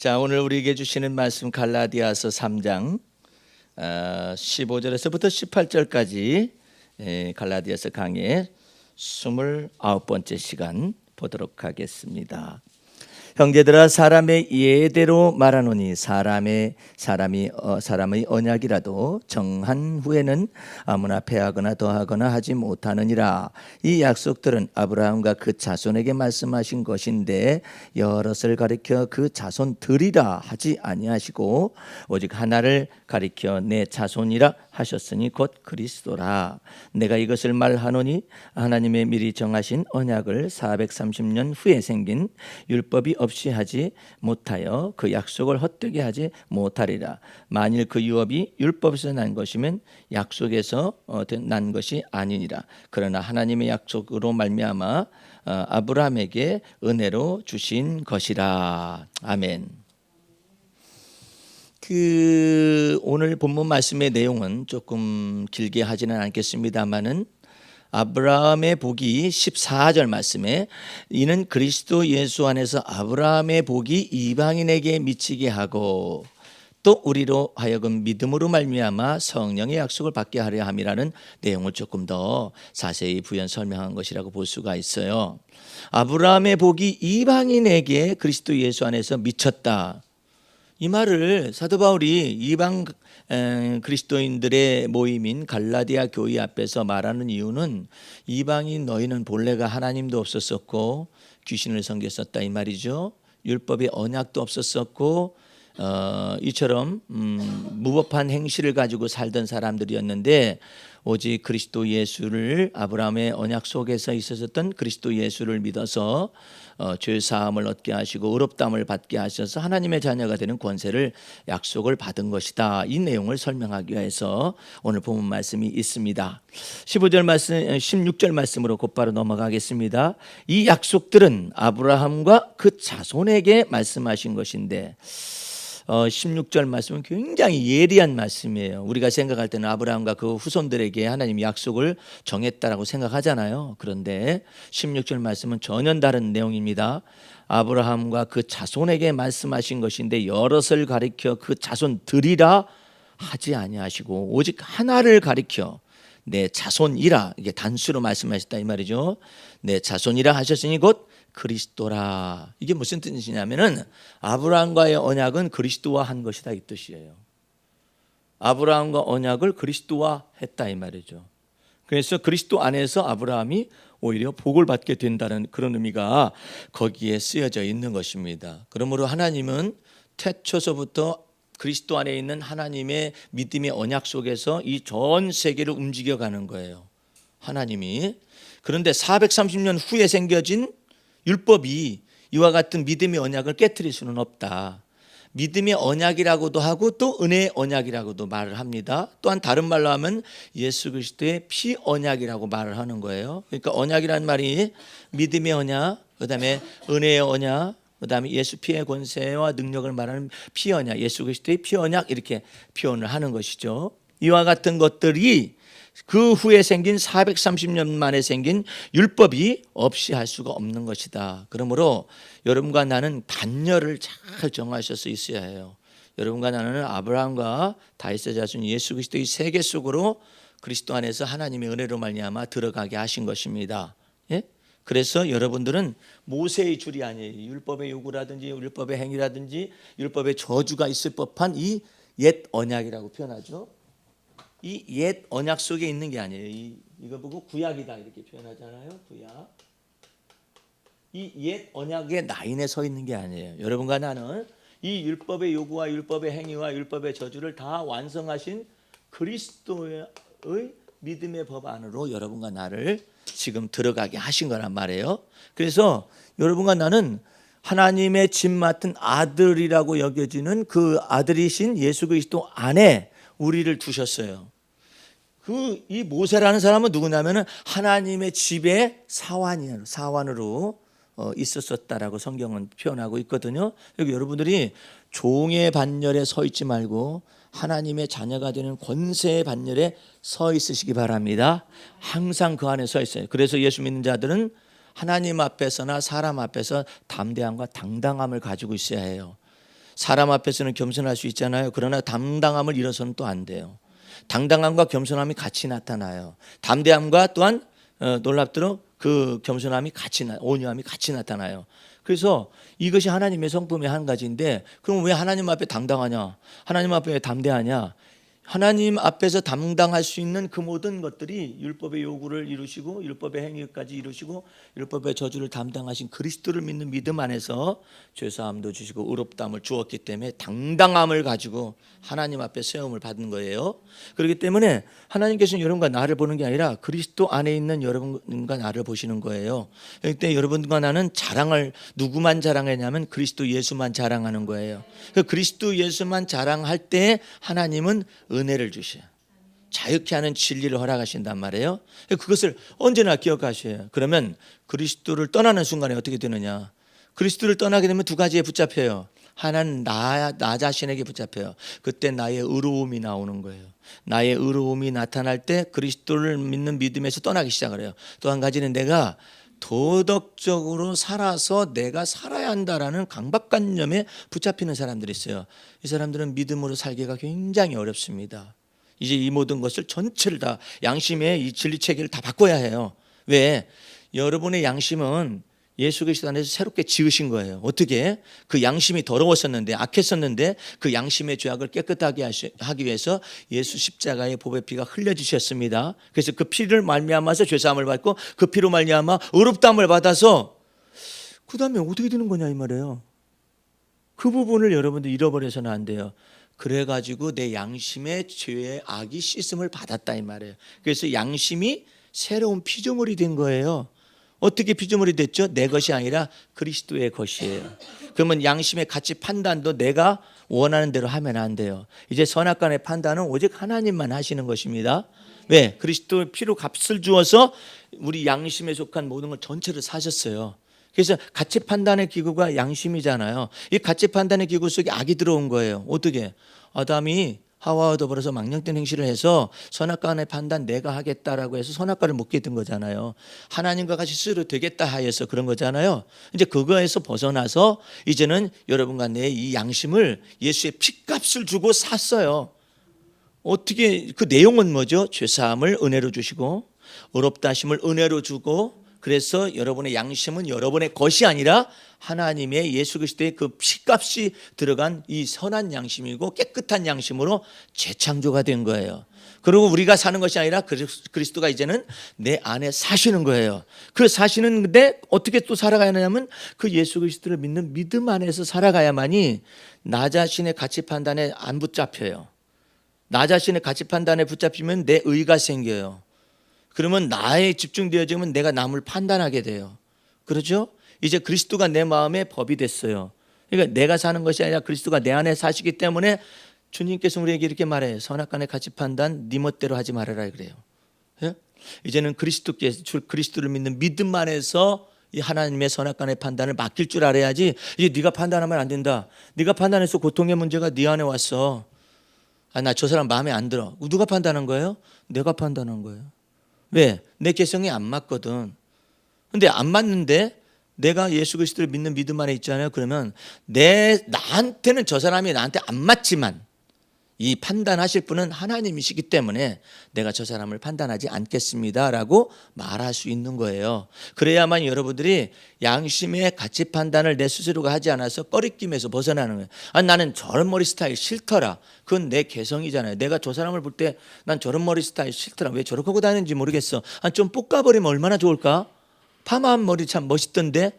자, 오늘 우리에게 주시는 말씀 갈라디아서 3장 15절에서부터 18절까지 갈라디아서 강의 29번째 시간 보도록 하겠습니다. 형제들아, 사람의 예대로 말하노니 사람의 언약이라도 정한 후에는 아무나 패하거나 더하거나 하지 못하느니라. 이 약속들은 아브라함과 그 자손에게 말씀하신 것인데 여럿을 가리켜 그 자손들이라 하지 아니하시고 오직 하나를 가리켜 내 자손이라 하셨으니 곧 그리스도라. 내가 이것을 말하노니 하나님의 미리 정하신 언약을 430년 후에 생긴 율법이 없이 하지 못하여 그 약속을 헛되게 하지 못하리라. 만일 그 유업이 율법에서 난 것이면 약속에서 난 것이 아니니라. 그러나 하나님의 약속으로 말미암아 아브라함에게 은혜로 주신 것이라. 아멘. 오늘 본문 말씀의 내용은 조금 길게 하지는 않겠습니다만은 아브라함의 복이 14절 말씀에 이는 그리스도 예수 안에서 아브라함의 복이 이방인에게 미치게 하고 또 우리로 하여금 믿음으로 말미암아 성령의 약속을 받게 하려 함이라는 내용을 조금 더 자세히 부연 설명한 것이라고 볼 수가 있어요. 아브라함의 복이 이방인에게 그리스도 예수 안에서 미쳤다. 이 말을 사도 바울이 이방 그리스도인들의 모임인 갈라디아 교회 앞에서 말하는 이유는 이방인 너희는 본래가 하나님도 없었었고 귀신을 섬겼었다 이 말이죠. 율법의 언약도 없었었고 이처럼 무법한 행실을 가지고 살던 사람들이었는데 오직 그리스도 예수를 아브라함의 언약 속에서 있었던 그리스도 예수를 믿어서 죄 사함을 얻게 하시고 의롭다함을 받게 하셔서 하나님의 자녀가 되는 권세를 약속을 받은 것이다. 이 내용을 설명하기 위해서 오늘 본문 말씀이 있습니다. 15절 말씀, 16절 말씀으로 곧바로 넘어가겠습니다. 이 약속들은 아브라함과 그 자손에게 말씀하신 것인데 16절 말씀은 굉장히 예리한 말씀이에요. 우리가 생각할 때는 아브라함과 그 후손들에게 하나님이 약속을 정했다라고 생각하잖아요. 그런데 16절 말씀은 전혀 다른 내용입니다. 아브라함과 그 자손에게 말씀하신 것인데 여럿을 가리켜 그 자손들이라 하지 아니하시고 오직 하나를 가리켜 내 자손이라, 이게 단수로 말씀하셨다 이 말이죠. 내 자손이라 하셨으니 곧 그리스도라. 이게 무슨 뜻이냐면은 아브라함과의 언약은 그리스도와 한 것이다 이 뜻이에요. 아브라함과 언약을 그리스도와 했다 이 말이죠. 그래서 그리스도 안에서 아브라함이 오히려 복을 받게 된다는 그런 의미가 거기에 쓰여져 있는 것입니다. 그러므로 하나님은 태초서부터 그리스도 안에 있는 하나님의 믿음의 언약 속에서 이 전 세계를 움직여가는 거예요. 하나님이. 그런데 430년 후에 생겨진 율법이 이와 같은 믿음의 언약을 깨트릴 수는 없다. 믿음의 언약이라고도 하고 또 은혜의 언약이라고도 말을 합니다. 또한 다른 말로 하면 예수 그리스도의 피 언약이라고 말을 하는 거예요. 그러니까 언약이라는 말이 믿음의 언약, 그다음에 은혜의 언약, 그다음에 예수 피의 권세와 능력을 말하는 피 언약, 예수 그리스도의 피 언약 이렇게 표현을 하는 것이죠. 이와 같은 것들이 그 후에 생긴 430년 만에 생긴 율법이 없이 할 수가 없는 것이다. 그러므로 여러분과 나는 단열을 잘 정하셔서 있어야 해요. 여러분과 나는 아브라함과 다윗의 자손 예수 그리스도의 세계 속으로 그리스도 안에서 하나님의 은혜로 말미암아 들어가게 하신 것입니다. 예? 그래서 여러분들은 모세의 줄이 아니에요. 율법의 요구라든지 율법의 행위라든지 율법의 저주가 있을 법한 이 옛 언약이라고 표현하죠. 이 옛 언약 속에 있는 게 아니에요. 이거 보고 구약이다 이렇게 표현하잖아요. 구약. 이 옛 언약의 라인에 서 있는 게 아니에요. 여러분과 나는 이 율법의 요구와 율법의 행위와 율법의 저주를 다 완성하신 그리스도의 믿음의 법 안으로 여러분과 나를 지금 들어가게 하신 거란 말이에요. 그래서 여러분과 나는 하나님의 집 맡은 아들이라고 여겨지는 그 아들이신 예수 그리스도 안에 우리를 두셨어요. 이 모세라는 사람은 누구냐면은 하나님의 집의 사환으로 있었었다라고 성경은 표현하고 있거든요. 여기 여러분들이 종의 반열에 서 있지 말고 하나님의 자녀가 되는 권세의 반열에 서 있으시기 바랍니다. 항상 그 안에 서 있어요. 그래서 예수 믿는 자들은 하나님 앞에서나 사람 앞에서 담대함과 당당함을 가지고 있어야 해요. 사람 앞에서는 겸손할 수 있잖아요. 그러나 당당함을 잃어서는 또 안 돼요. 당당함과 겸손함이 같이 나타나요. 담대함과 또한 놀랍도록 그 겸손함이 온유함이 같이 나타나요. 그래서 이것이 하나님의 성품의 한 가지인데, 그럼 왜 하나님 앞에 당당하냐? 하나님 앞에 왜 담대하냐? 하나님 앞에서 담당할 수 있는 그 모든 것들이 율법의 요구를 이루시고 율법의 행위까지 이루시고 율법의 저주를 담당하신 그리스도를 믿는 믿음 안에서 죄사함도 주시고 의롭다함을 주었기 때문에 당당함을 가지고 하나님 앞에 세움을 받은 거예요. 그렇기 때문에 하나님께서는 여러분과 나를 보는 게 아니라 그리스도 안에 있는 여러분과 나를 보시는 거예요. 그때 여러분과 나는 누구만 자랑하냐면 그리스도 예수만 자랑하는 거예요. 그리스도 예수만 자랑할 때 하나님은 은혜를 주셔요. 자유케 하는 진리를 허락하신단 말이에요. 그것을 언제나 기억하셔요. 그러면 그리스도를 떠나는 순간에 어떻게 되느냐? 그리스도를 떠나게 되면 두 가지에 붙잡혀요. 하나는 나 자신에게 붙잡혀요. 그때 나의 의로움이 나오는 거예요. 나의 의로움이 나타날 때 그리스도를 믿는 믿음에서 떠나기 시작을 해요. 또 한 가지는 내가 도덕적으로 살아서 내가 살아야 한다라는 강박관념에 붙잡히는 사람들이 있어요. 이 사람들은 믿음으로 살기가 굉장히 어렵습니다. 이제 이 모든 것을 전체를 다 양심의 이 진리체계를 다 바꿔야 해요. 왜? 여러분의 양심은 예수 그리스도 안에서 새롭게 지으신 거예요. 어떻게? 그 양심이 더러웠었는데 악했었는데 그 양심의 죄악을 깨끗하게 하기 위해서 예수 십자가의 보배 피가 흘려주셨습니다. 그래서 그 피를 말미암아서 죄사함을 받고 그 피로 말미암아 의롭다함을 받아서 그 다음에 어떻게 되는 거냐 이 말이에요. 그 부분을 여러분들 잃어버려서는 안 돼요. 그래가지고 내 양심의 죄의 악이 씻음을 받았다 이 말이에요. 그래서 양심이 새로운 피조물이 된 거예요. 어떻게 피조물이 됐죠? 내 것이 아니라 그리스도의 것이에요. 그러면 양심의 가치 판단도 내가 원하는 대로 하면 안 돼요. 이제 선악간의 판단은 오직 하나님만 하시는 것입니다. 왜? 그리스도의 피로 값을 주어서 우리 양심에 속한 모든 걸 전체를 사셨어요. 그래서 가치 판단의 기구가 양심이잖아요. 이 가치 판단의 기구 속에 악이 들어온 거예요. 어떻게? 아담이 하와와 더불어서 망령된 행실을 해서 선악과의 판단 내가 하겠다라고 해서 선악과를 먹게 된 거잖아요. 하나님과 같이 스스로 되겠다 하여서 그런 거잖아요. 이제 그거에서 벗어나서 이제는 여러분과 내 이 양심을 예수의 피값을 주고 샀어요. 어떻게 그 내용은 뭐죠? 죄사함을 은혜로 주시고 의롭다 하심을 은혜로 주고, 그래서 여러분의 양심은 여러분의 것이 아니라 하나님의 예수 그리스도의 그 피값이 들어간 이 선한 양심이고 깨끗한 양심으로 재창조가 된 거예요. 그리고 우리가 사는 것이 아니라 그리스도가 이제는 내 안에 사시는 거예요. 그 사시는데 어떻게 또 살아가야 하냐면 그 예수 그리스도를 믿는 믿음 안에서 살아가야만이 나 자신의 가치 판단에 안 붙잡혀요. 나 자신의 가치 판단에 붙잡히면 내 의가 생겨요. 그러면 나에 집중되어지면 내가 남을 판단하게 돼요. 그렇죠? 이제 그리스도가 내 마음의 법이 됐어요. 그러니까 내가 사는 것이 아니라 그리스도가 내 안에 사시기 때문에 주님께서 우리에게 이렇게 말해요. 선악간의 가치 판단 네 멋대로 하지 말아라 그래요. 예? 이제는 그리스도를 믿는 믿음 안에서 이 하나님의 선악간의 판단을 맡길 줄 알아야지. 이제 네가 판단하면 안 된다. 네가 판단해서 고통의 문제가 네 안에 왔어. 나 저 사람 마음에 안 들어. 누가 판단한 거예요? 내가 판단한 거예요. 왜? 내 개성이 안 맞거든. 근데 안 맞는데 내가 예수 그리스도를 믿는 믿음 안에 있잖아요. 그러면 나한테는 저 사람이 나한테 안 맞지만 이 판단하실 분은 하나님이시기 때문에 내가 저 사람을 판단하지 않겠습니다라고 말할 수 있는 거예요. 그래야만 여러분들이 양심의 가치 판단을 내 스스로가 하지 않아서 꺼리낌에서 벗어나는 거예요. 나는 저런 머리 스타일 싫더라. 그건 내 개성이잖아요. 내가 저 사람을 볼 때 난 저런 머리 스타일 싫더라. 왜 저렇게 하고 다니는지 모르겠어. 좀 볶아버리면 얼마나 좋을까? 파마한 머리 참 멋있던데.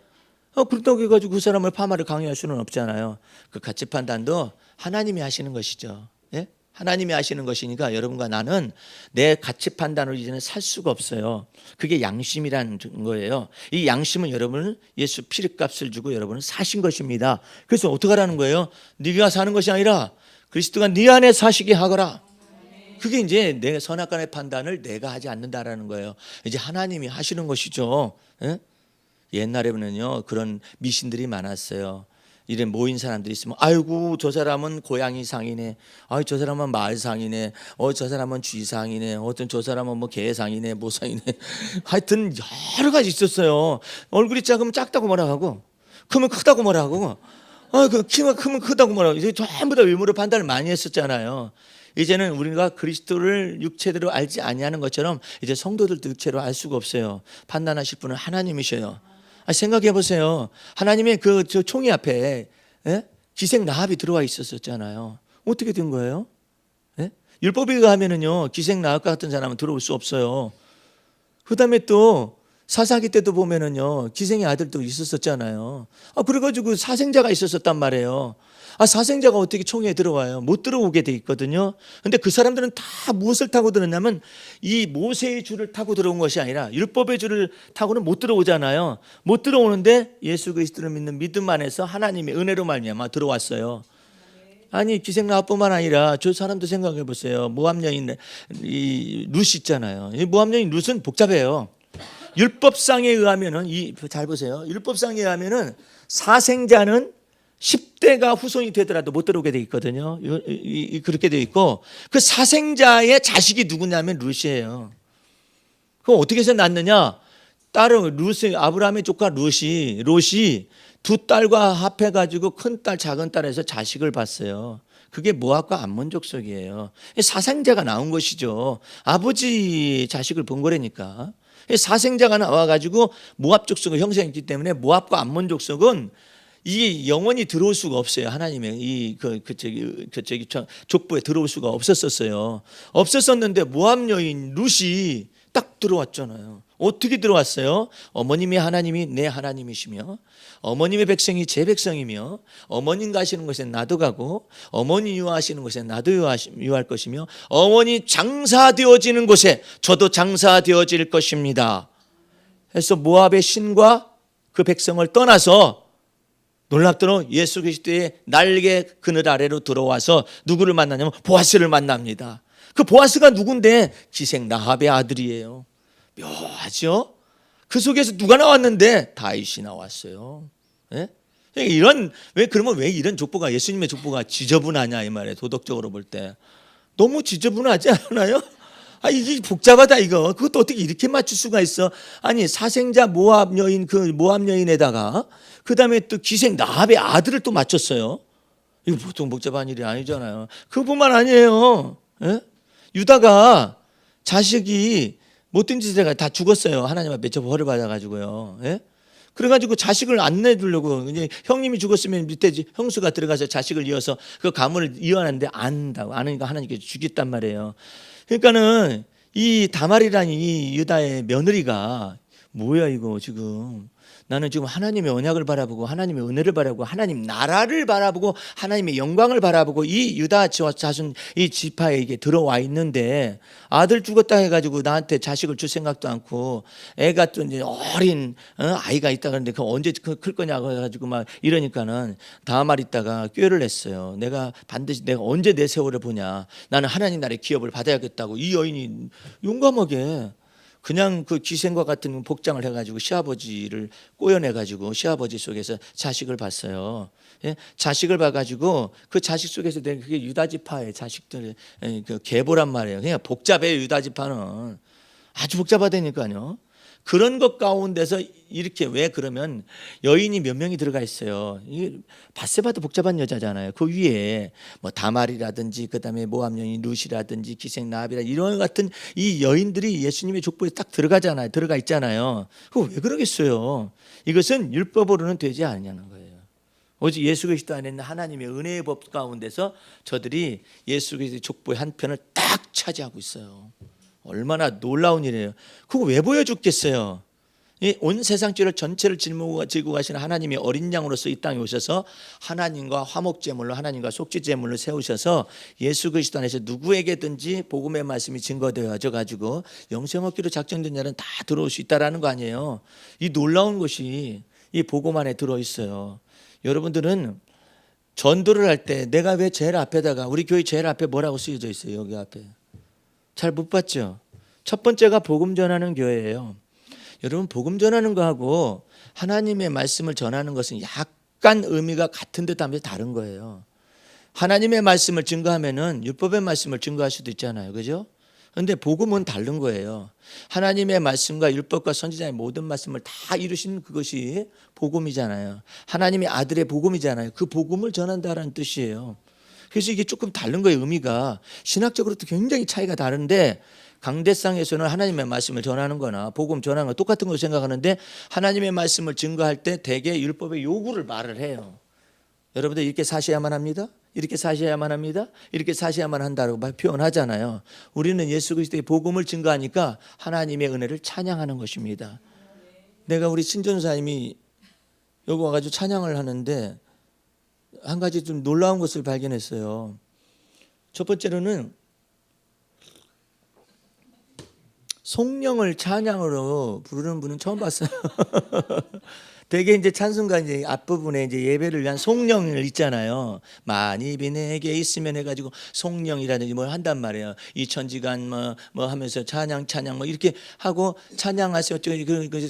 그렇다고 해가지고 그 사람을 파마를 강요할 수는 없잖아요. 그 가치 판단도 하나님이 하시는 것이죠. 예? 하나님이 하시는 것이니까 여러분과 나는 내 가치 판단으로 이제는 살 수가 없어요. 그게 양심이라는 거예요. 이 양심은 여러분을 예수 피값을 주고 여러분을 사신 것입니다. 그래서 어떻게 하라는 거예요? 네가 사는 것이 아니라 그리스도가 네 안에 사시게 하거라. 그게 이제 내 선악간의 판단을 내가 하지 않는다라는 거예요. 이제 하나님이 하시는 것이죠. 예? 옛날에는요 그런 미신들이 많았어요. 이래 모인 사람들이 있으면 아이고 저 사람은 고양이 상이네, 저 사람은 말 상이네, 저 사람은 쥐 상이네, 어떤 저 사람은 뭐 개 상이네, 뭐 상이네. 하여튼 여러 가지 있었어요. 얼굴이 작으면 작다고 뭐라 하고 크면 크다고 뭐라 하고 그 키가 크면 크다고 말하고 이제 전부 다 외모로 판단을 많이 했었잖아요. 이제는 우리가 그리스도를 육체대로 알지 아니하는 것처럼 이제 성도들도 육체로 알 수가 없어요. 판단하실 분은 하나님이셔요. 생각해 보세요. 하나님의 저 총이 앞에 기생 라합이 들어와 있었잖아요. 어떻게 된 거예요? 율법에 의하면은요 기생 라합 같은 사람은 들어올 수 없어요. 그다음에 또 사사기 때도 보면은요 기생의 아들도 있었잖아요. 그래가지고 사생자가 있었단 말이에요. 사생자가 어떻게 총회에 들어와요? 못 들어오게 돼 있거든요. 근데 그 사람들은 다 무엇을 타고 들었냐면 이 모세의 줄을 타고 들어온 것이 아니라 율법의 줄을 타고는 못 들어오잖아요. 못 들어오는데 예수 그리스도를 믿는 믿음 안에서 하나님의 은혜로 말미암아 들어왔어요. 기생 라합뿐만 아니라 저 사람도 생각해 보세요. 모압 여인 이 룻 있잖아요. 이 모압 여인 룻은 복잡해요. 율법상에 의하면은 잘 보세요. 율법상에 의하면은 사생자는 10대가 후손이 되더라도 못 들어오게 돼 있거든요. 그렇게 돼 있고 그 사생자의 자식이 누구냐면 룻이에요. 그럼 어떻게 해서 낳느냐? 딸은 아브라함의 조카 롯이 두 딸과 합해가지고 큰 딸, 작은 딸에서 자식을 봤어요. 그게 모압과 암몬 족속이에요. 사생자가 나온 것이죠. 아버지 자식을 본 거라니까. 사생자가 나와가지고 모압 족속을 형성했기 때문에 모압과 암몬 족속은 이 영원히 들어올 수가 없어요. 하나님의 저기 족보에 들어올 수가 없었어요. 없었었는데 모압 여인 룻이 딱 들어왔잖아요. 어떻게 들어왔어요? 어머님이 하나님이 내 하나님이시며 어머님의 백성이 제 백성이며 어머님 가시는 곳에 나도 가고 어머니 유하시는 곳에 나도 유할 것이며 어머니 장사되어지는 곳에 저도 장사되어질 것입니다. 그래서 모압의 신과 그 백성을 떠나서 놀랍도록 예수 그리스도의 날개 그늘 아래로 들어와서 누구를 만나냐면 보아스를 만납니다. 그 보아스가 누군데? 기생 라합의 아들이에요. 묘하죠? 그 속에서 누가 나왔는데? 다윗이 나왔어요. 그러면 왜 이런 족보가 예수님의 족보가 지저분하냐 이 말이에요. 도덕적으로 볼 때 너무 지저분하지 않아요? 이게 복잡하다 이거. 그것도 어떻게 이렇게 맞출 수가 있어? 사생자 모압 여인 모압 여인에다가 그다음에 또 기생 라합의 아들을 또 맞췄어요. 이거 보통 복잡한 일이 아니잖아요. 그뿐만 아니에요. 유다가 자식이 못된 짓을 해가 다 죽었어요. 하나님 앞에 저 벌을 받아가지고요. 그래가지고 자식을 안 내주려고 이제 형님이 죽었으면 밑에 형수가 들어가서 자식을 이어서 그 가문을 이어하는데 안 한다고 안 하니까 하나님께서 죽였단 말이에요. 그러니까는 이 다말이라는 이 유다의 며느리가 뭐야 이거 지금 나는 지금 하나님의 언약을 바라보고 하나님의 은혜를 바라보고 하나님 나라를 바라보고 하나님의 영광을 바라보고 이 유다 자손 이 지파에게 들어와 있는데 아들 죽었다 해가지고 나한테 자식을 줄 생각도 않고 애가 또 이제 어린 아이가 있다 그러는데 그 언제 클 거냐고 해가지고 막 이러니까는 다말 있다가 꾀를 냈어요. 내가 언제 내 세월을 보냐. 나는 하나님 나라의 기업을 받아야겠다고 이 여인이 용감하게 그냥 그 기생과 같은 복장을 해가지고 시아버지를 꼬여내가지고 시아버지 속에서 자식을 봤어요. 자식을 봐가지고 그 자식 속에서 된 그게 유다지파의 자식들의 그 계보란 말이에요. 그냥 복잡해요. 유다지파는 아주 복잡하다니까요. 그런 것 가운데서 이렇게 왜 그러면 여인이 몇 명이 들어가 있어요. 바세바도 복잡한 여자잖아요. 그 위에 뭐 다말이라든지 그다음에 모압 여인 룻이라든지 기생 라합이라 이런 같은 이 여인들이 예수님의 족보에 딱 들어가 있잖아요. 그거 왜 그러겠어요? 이것은 율법으로는 되지 않냐는 거예요. 오직 예수 그리스도 안에 있는 하나님의 은혜의 법 가운데서 저들이 예수 그리스도의 족보의 한 편을 딱 차지하고 있어요. 얼마나 놀라운 일이에요. 그거 왜 보여줬겠어요? 온 세상 죄를 전체를 짊어지고 가시는 하나님의 어린 양으로서 이 땅에 오셔서 하나님과 화목제물로 하나님과 속죄제물로 세우셔서 예수 그리스도 안에서 누구에게든지 복음의 말씀이 증거되어져 가지고 영생 얻기로 작정된 자는 다 들어올 수 있다라는 거 아니에요. 이 놀라운 것이 이 복음 안에 들어있어요. 여러분들은 전도를 할 때 내가 왜 제일 앞에다가 우리 교회 제일 앞에 뭐라고 쓰여져 있어요? 여기 앞에 잘 못 봤죠? 첫 번째가 복음 전하는 교회예요. 여러분 복음 전하는 거하고 하나님의 말씀을 전하는 것은 약간 의미가 같은 듯 하면서 다른 거예요. 하나님의 말씀을 증거하면은 율법의 말씀을 증거할 수도 있잖아요. 그죠? 그런데 복음은 다른 거예요. 하나님의 말씀과 율법과 선지자의 모든 말씀을 다 이루신 그것이 복음이잖아요. 하나님의 아들의 복음이잖아요. 그 복음을 전한다라는 뜻이에요. 그래서 이게 조금 다른 거예요. 의미가 신학적으로도 굉장히 차이가 다른데, 강대상에서는 하나님의 말씀을 전하는 거나 복음 전하는 거 똑같은 걸 생각하는데, 하나님의 말씀을 증거할 때 대개 율법의 요구를 말을 해요. 여러분들 이렇게 사셔야만 합니다. 이렇게 사셔야만 합니다. 이렇게 사셔야만 한다고 표현하잖아요. 우리는 예수 그리스도의 복음을 증거하니까 하나님의 은혜를 찬양하는 것입니다. 내가 우리 신전사님이 여기 와가지고 찬양을 하는데 한 가지 좀 놀라운 것을 발견했어요. 첫 번째로는 성령을 찬양으로 부르는 분은 처음 봤어요. 되게 이제 찬송가 이제 앞부분에 이제 예배를 위한 송령을 있잖아요. 만입이 내게 있으면 해가지고 송령이라든지 뭘 한단 말이에요. 이 천지간 뭐 하면서 찬양 뭐 이렇게 하고 찬양하세요.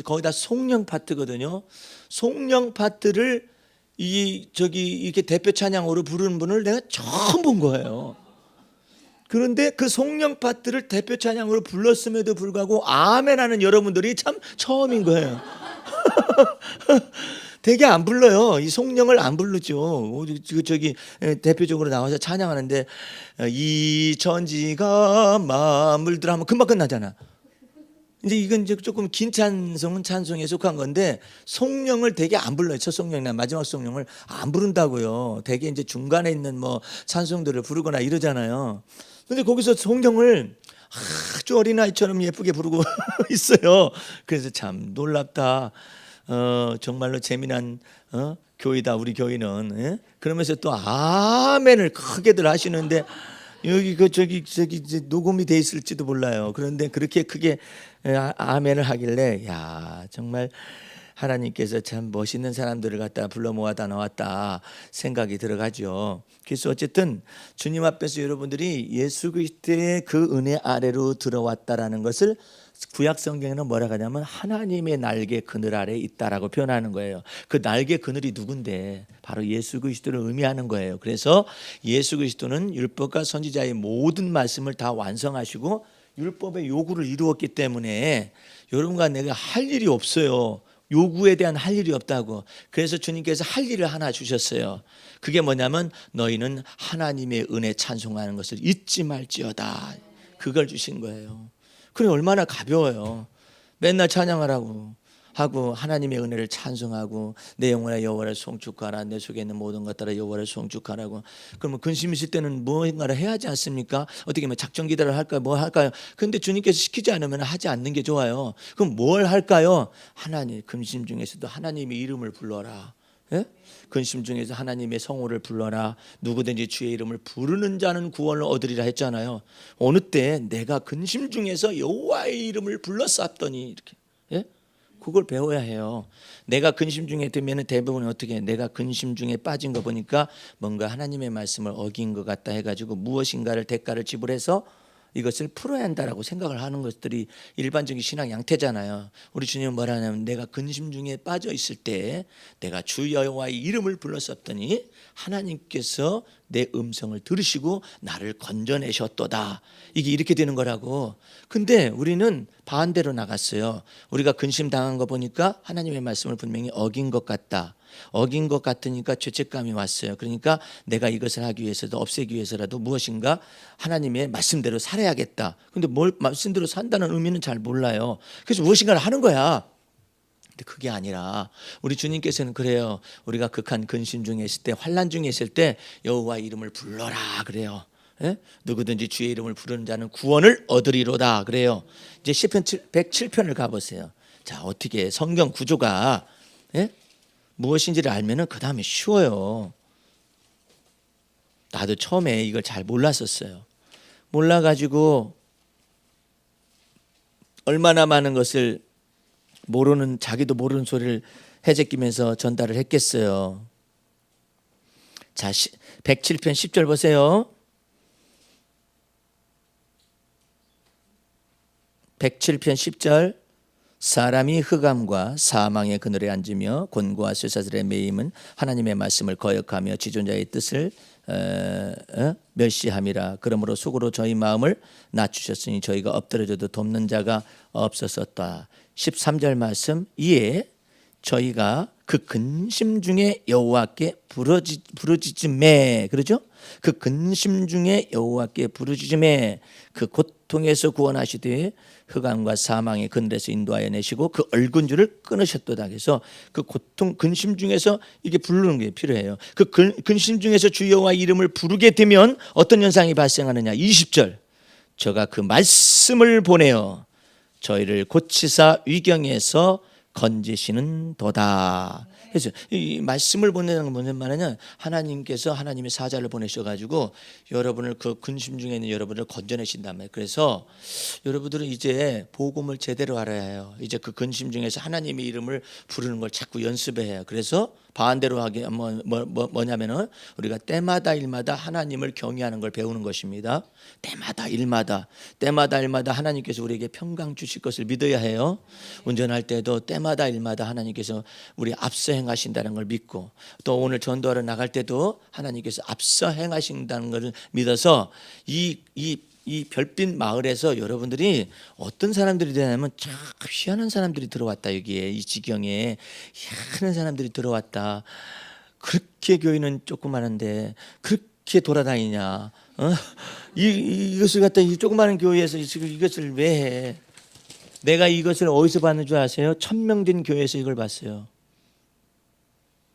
거기다 송령 파트거든요. 송령 파트를 이렇게 대표 찬양으로 부르는 분을 내가 처음 본 거예요. 그런데 그 송령 파트를 대표 찬양으로 불렀음에도 불구하고 아멘 하는 여러분들이 참 처음인 거예요. 되게 안 불러요. 이 송령을 안 부르죠. 대표적으로 나와서 찬양하는데 이 천지가 만물들 하면 금방 끝나잖아. 이제 이건 이제 조금 긴 찬송은 찬송에 속한 건데, 송령을 되게 안 불러요. 첫 송령이나 마지막 송령을 안 부른다고요. 되게 이제 중간에 있는 뭐 찬송들을 부르거나 이러잖아요. 근데 거기서 송령을 아주 어린아이처럼 예쁘게 부르고 있어요. 그래서 참 놀랍다. 정말로 재미난 교회다 우리 교회는. 예? 그러면서 또 아멘을 크게들 하시는데, 여기 저기 이제 녹음이 돼 있을지도 몰라요. 그런데 그렇게 크게 아멘을 하길래, 야 정말 하나님께서 참 멋있는 사람들을 갖다 불러 모아다 나왔다 생각이 들어가죠. 그래서 어쨌든 주님 앞에서 여러분들이 예수 그리스도의 그 은혜 아래로 들어왔다라는 것을 구약 성경에는 뭐라고 하냐면 하나님의 날개 그늘 아래 있다라고 표현하는 거예요. 그 날개 그늘이 누군데 바로 예수 그리스도를 의미하는 거예요. 그래서 예수 그리스도는 율법과 선지자의 모든 말씀을 다 완성하시고 율법의 요구를 이루었기 때문에 여러분과 내가 할 일이 없어요. 요구에 대한 할 일이 없다고. 그래서 주님께서 할 일을 하나 주셨어요. 그게 뭐냐면 너희는 하나님의 은혜 찬송하는 것을 잊지 말지어다. 그걸 주신 거예요. 그래 얼마나 가벼워요. 맨날 찬양하라고 하고 하나님의 은혜를 찬송하고 내 영혼아 여호와를 송축하라, 내 속에 있는 모든 것들아 여호와를 송축하라고. 그러면 근심 있을 때는 무언가를 해야 하지 않습니까? 어떻게 하면 작전 기도를 할까요? 뭐 할까요? 그런데 주님께서 시키지 않으면 하지 않는 게 좋아요. 그럼 뭘 할까요? 하나님 근심 중에서도 하나님의 이름을 불러라. 예? 근심 중에서 하나님의 성호를 불러라. 누구든지 주의 이름을 부르는 자는 구원을 얻으리라 했잖아요. 어느 때 내가 근심 중에서 여호와의 이름을 불렀었더니 이렇게. 예? 그걸 배워야 해요. 내가 근심 중에 들면 대부분 어떻게 내가 근심 중에 빠진 거 보니까 뭔가 하나님의 말씀을 어긴 것 같다 해가지고 무엇인가를 대가를 지불해서 이것을 풀어야 한다라고 생각을 하는 것들이 일반적인 신앙 양태잖아요. 우리 주님은 뭐라 하냐면 내가 근심 중에 빠져 있을 때 내가 주 여호와의 이름을 불렀었더니 하나님께서 내 음성을 들으시고 나를 건져내셨도다. 이게 이렇게 되는 거라고. 근데 우리는 반대로 나갔어요. 우리가 근심 당한 거 보니까 하나님의 말씀을 분명히 어긴 것 같다. 어긴 것 같으니까 죄책감이 왔어요. 그러니까 내가 이것을 하기 위해서도 없애기 위해서라도 무엇인가 하나님의 말씀대로 살아야겠다. 근데 뭘 말씀대로 산다는 의미는 잘 몰라요. 그래서 무엇인가를 하는 거야. 근데 그게 아니라 우리 주님께서는 그래요. 우리가 극한 근심 중에 있을 때, 환난 중에 있을 때 여호와의 이름을 불러라 그래요. 예? 누구든지 주의 이름을 부르는 자는 구원을 얻으리로다 그래요. 이제 시편 107편을 가보세요. 자, 어떻게 성경 구조가 무엇인지를 알면은 그 다음에 쉬워요. 나도 처음에 이걸 잘 몰랐었어요. 몰라가지고 얼마나 많은 것을 자기도 모르는 소리를 해제끼면서 전달을 했겠어요. 자, 107편 10절 보세요. 107편 10절 사람이 흑암과 사망의 그늘에 앉으며 곤고와 쇠사슬에 매임은 하나님의 말씀을 거역하며 지존자의 뜻을 멸시함이라. 그러므로 속으로 저희 마음을 낮추셨으니 저희가 엎드려져도 돕는 자가 없었었다. 13절 말씀. 이에 저희가 그 근심 중에 여호와께 부르짖음에, 그러죠? 그 근심 중에 여호와께 부르짖음에 그 고통에서 구원하시되 흑암과 사망의 그늘에서 인도하여 내시고 그 얼군 줄을 끊으셨도다. 그래서 그 고통 근심 중에서 이게 부르는 게 필요해요. 그 근심 중에서 주 여호와 이름을 부르게 되면 어떤 현상이 발생하느냐. 20절. 저가 그 말씀을 보내어 저희를 고치사 위경에서 건지시는 도다. 그래서 이 말씀을 보내는 건 무슨 말이냐, 하나님께서 하나님의 사자를 보내셔가지고 여러분을 그 근심 중에 있는 여러분을 건져내신단 말이에요. 그래서 여러분들은 이제 복음을 제대로 알아야 해요. 이제 그 근심 중에서 하나님의 이름을 부르는 걸 자꾸 연습해야 해요. 그래서 반대로 하게 뭐냐면은 우리가 때마다 일마다 하나님을 경외하는 걸 배우는 것입니다. 때마다 일마다 하나님께서 우리에게 평강 주실 것을 믿어야 해요. 운전할 때도 때마다 일마다 하나님께서 우리 앞서 행하신다는 걸 믿고, 또 오늘 전도하러 나갈 때도 하나님께서 앞서 행하신다는 것을 믿어서 이 별빛 마을에서 여러분들이 어떤 사람들이 되냐면 참 희한한 사람들이 들어왔다. 여기에 이 지경에 희한한 사람들이 들어왔다. 그렇게 교회는 조그마한데 그렇게 돌아다니냐? 이것을 갖다 이 조그마한 교회에서 지금 이것을 왜 해? 내가 이것을 어디서 봤는 줄 아세요? 1000명 된 교회에서 이걸 봤어요.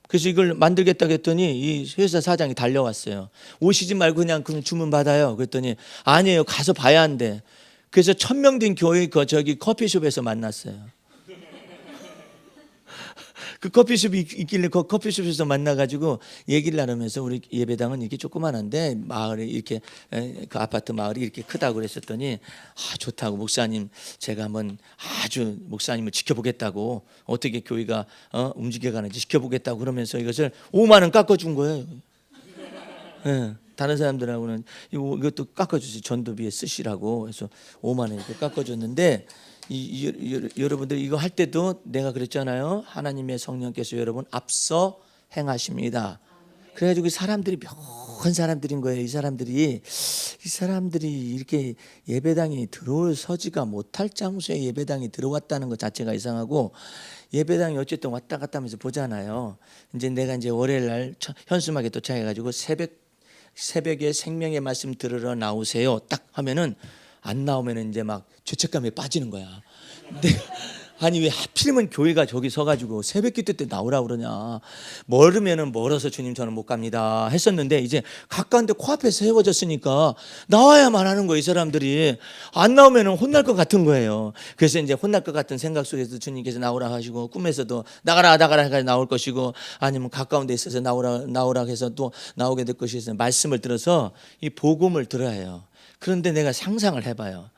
그래서 이걸 만들겠다고 했더니 이 회사 사장이 달려왔어요. 오시지 말고 그냥 주문 받아요. 그랬더니 아니에요. 가서 봐야 한대. 그래서 1000명 된 교회 저기 커피숍에서 만났어요. 그 커피숍이 있길래 그 커피숍에서 만나가지고 얘기를 나누면서 우리 예배당은 이렇게 조그만한데 마을이 이렇게 그 아파트 마을이 이렇게 크다고 그랬었더니 좋다고, 목사님 제가 한번 아주 목사님을 지켜보겠다고, 어떻게 교회가 움직여가는지 지켜보겠다고 그러면서 이것을 5만 원 깎아준 거예요. 네. 다른 사람들하고는 이것도 깎아주세요. 전도비에 쓰시라고 해서 5만 원 이렇게 깎아줬는데, 여러분들 이거 할 때도 내가 그랬잖아요. 하나님의 성령께서 여러분 앞서 행하십니다. 그래가지고 사람들이 묘한 사람들인 거예요. 이 사람들이 이렇게 예배당이 들어서지가 못할 장소에 예배당이 들어왔다는 것 자체가 이상하고, 예배당이 어쨌든 왔다 갔다 하면서 보잖아요. 이제 내가 이제 월요일 날 현수막에 도착해가지고 새벽에 생명의 말씀 들으러 나오세요 딱 하면은 안 나오면 이제 막 죄책감에 빠지는 거야. 아니 왜 하필이면 교회가 저기 서가지고 새벽 기도 때 나오라 그러냐. 멀으면은 멀어서 주님 저는 못 갑니다 했었는데, 이제 가까운데 코앞에 세워졌으니까 나와야만 하는 거예요. 이 사람들이 안 나오면은 혼날 것 같은 거예요. 그래서 이제 혼날 것 같은 생각 속에서 주님께서 나오라 하시고, 꿈에서도 나가라 해서 나올 것이고, 아니면 가까운 데 있어서 나오라 해서 또 나오게 될 것이어서 말씀을 들어서 이 복음을 들어야 해요. 그런데 내가 상상을 해봐요.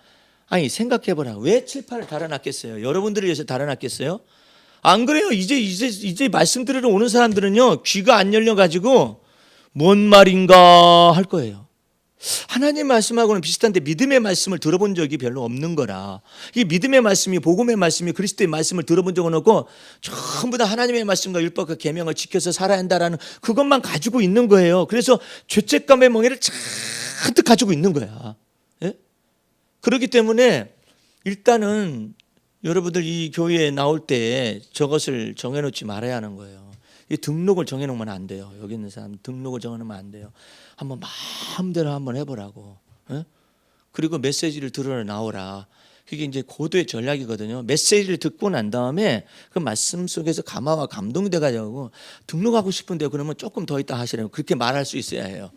아니 생각해보라. 왜 칠판을 달아놨겠어요? 여러분들을 위해서 달아놨겠어요? 안 그래요? 이제 말씀 들으러 오는 사람들은요, 귀가 안 열려가지고 뭔 말인가 할 거예요. 하나님 말씀하고는 비슷한데 믿음의 말씀을 들어본 적이 별로 없는 거라. 이 믿음의 말씀이, 복음의 말씀이, 그리스도의 말씀을 들어본 적은 없고 전부 다 하나님의 말씀과 율법과 계명을 지켜서 살아야 한다라는 그것만 가지고 있는 거예요. 그래서 죄책감의 멍에를 잔뜩 가지고 있는 거야. 예? 그렇기 때문에 일단은 여러분들 이 교회에 나올 때 저것을 정해놓지 말아야 하는 거예요. 이 등록을 정해놓으면 안 돼요. 여기 있는 사람 등록을 정해놓으면 안 돼요. 한번 마음대로 한번 해보라고. 예? 그리고 메시지를 들으러 나오라. 그게 이제 고도의 전략이거든요. 메시지를 듣고 난 다음에 그 말씀 속에서 감화와 감동이 돼가지고 등록하고 싶은데 그러면 조금 더 있다 하시라고 그렇게 말할 수 있어야 해요.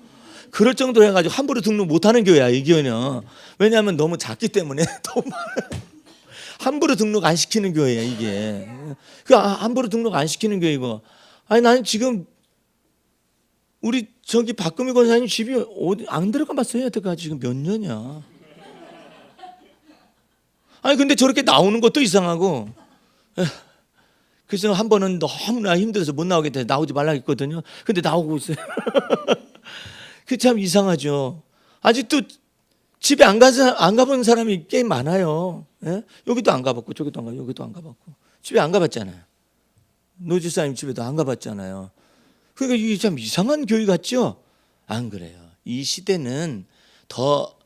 그럴 정도로 해가지고 함부로 등록 못하는 교회야 이 교회는. 왜냐하면 너무 작기 때문에 너무 함부로 등록 안 시키는 교회야 이게. 그 함부로 등록 안 시키는 교회고. 아니 나는 지금 우리 저기 박금희 권사님 집이 어디 안 들어가 봤어요 여태까지. 지금 몇 년이야. 아니 근데 저렇게 나오는 것도 이상하고. 그래서 한 번은 너무나 힘들어서 못 나오게 돼서 나오지 말라 했거든요. 근데 나오고 있어요. 그 참 이상하죠. 아직도 집에 안 가본 사람이 꽤 많아요. 예? 여기도 안 가봤고 저기도 안 가봤고 여기도 안 가봤고 집에 안 가봤잖아요. 노지사님 집에도 안 가봤잖아요. 그러니까 이게 참 이상한 교회 같죠. 안 그래요. 이 시대는 더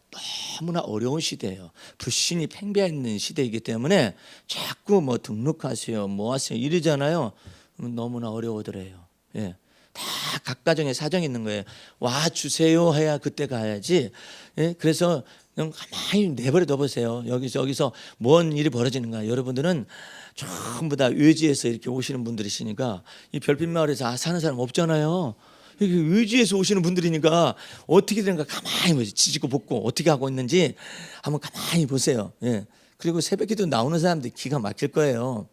너무나 어려운 시대예요. 불신이 팽배한 시대이기 때문에 자꾸 뭐 등록하세요, 뭐 하세요 이러잖아요. 너무나 어려워더래요. 예. 다 각 가정에 사정이 있는 거예요. 와 주세요 해야 그때 가야지. 예? 그래서 그냥 가만히 내버려 둬보세요. 여기서 뭔 일이 벌어지는가. 여러분들은 전부 다 외지에서 이렇게 오시는 분들이시니까 이 별빛 마을에서 사는 사람 없잖아요. 이게 외지에서 오시는 분들이니까 어떻게 되는가 가만히 보세요. 지지고 볶고 어떻게 하고 있는지 한번 가만히 보세요. 예. 그리고 새벽기도 나오는 사람들이 기가 막힐 거예요.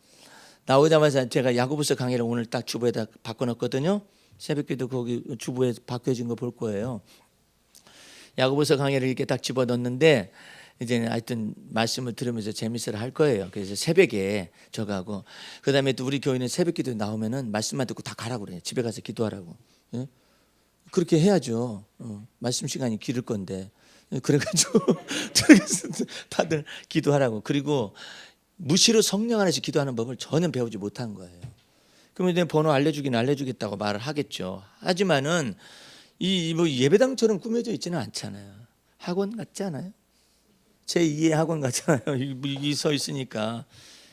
나오자마자 제가 야고보서 강의를 오늘 딱 주보에다 바꿔놨거든요. 새벽기도 거기 주보에 바뀌어진 거 볼 거예요. 야고보서 강의를 이렇게 딱 집어넣는데 이제 하여튼 말씀을 들으면서 재밌어라 할 거예요. 그래서 새벽에 저거하고 그다음에 또 우리 교회는 새벽기도 나오면은 말씀만 듣고 다 가라고 그래요. 집에 가서 기도하라고. 예? 그렇게 해야죠. 말씀 시간이 길을 건데. 그래가지고 다들 기도하라고. 그리고 무시로 성령 안에서 기도하는 법을 전혀 배우지 못한 거예요. 그러면 이제 번호 알려주겠다고 말을 하겠죠. 하지만은 이 뭐 예배당처럼 꾸며져 있지는 않잖아요. 학원 같지 않아요? 제2의 학원 같잖아요. 이 서 있으니까.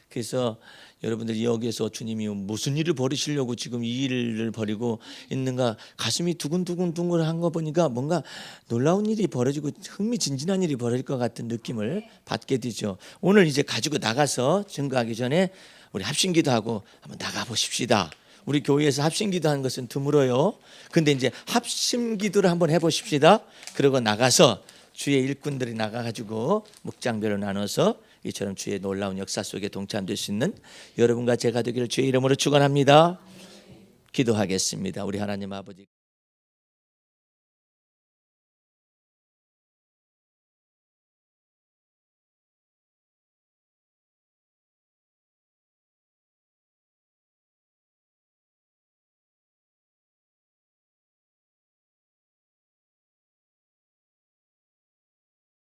그래서 여러분들이 여기에서 주님이 무슨 일을 벌이시려고 지금 이 일을 벌이고 있는가 가슴이 두근두근한 거 보니까 뭔가 놀라운 일이 벌어지고 흥미진진한 일이 벌어질 것 같은 느낌을 받게 되죠. 오늘 이제 가지고 나가서 증거하기 전에 우리 합심기도하고 한번 나가 보십시다. 우리 교회에서 합심기도하는 것은 드물어요. 근데 이제 합심기도를 한번 해보십시다. 그리고 나가서 주의 일꾼들이 나가가지고 묵장별로 나눠서 이처럼 주의 놀라운 역사 속에 동참될 수 있는 여러분과 제가 되기를 주의 이름으로 축원합니다. 기도하겠습니다. 우리 하나님 아버지.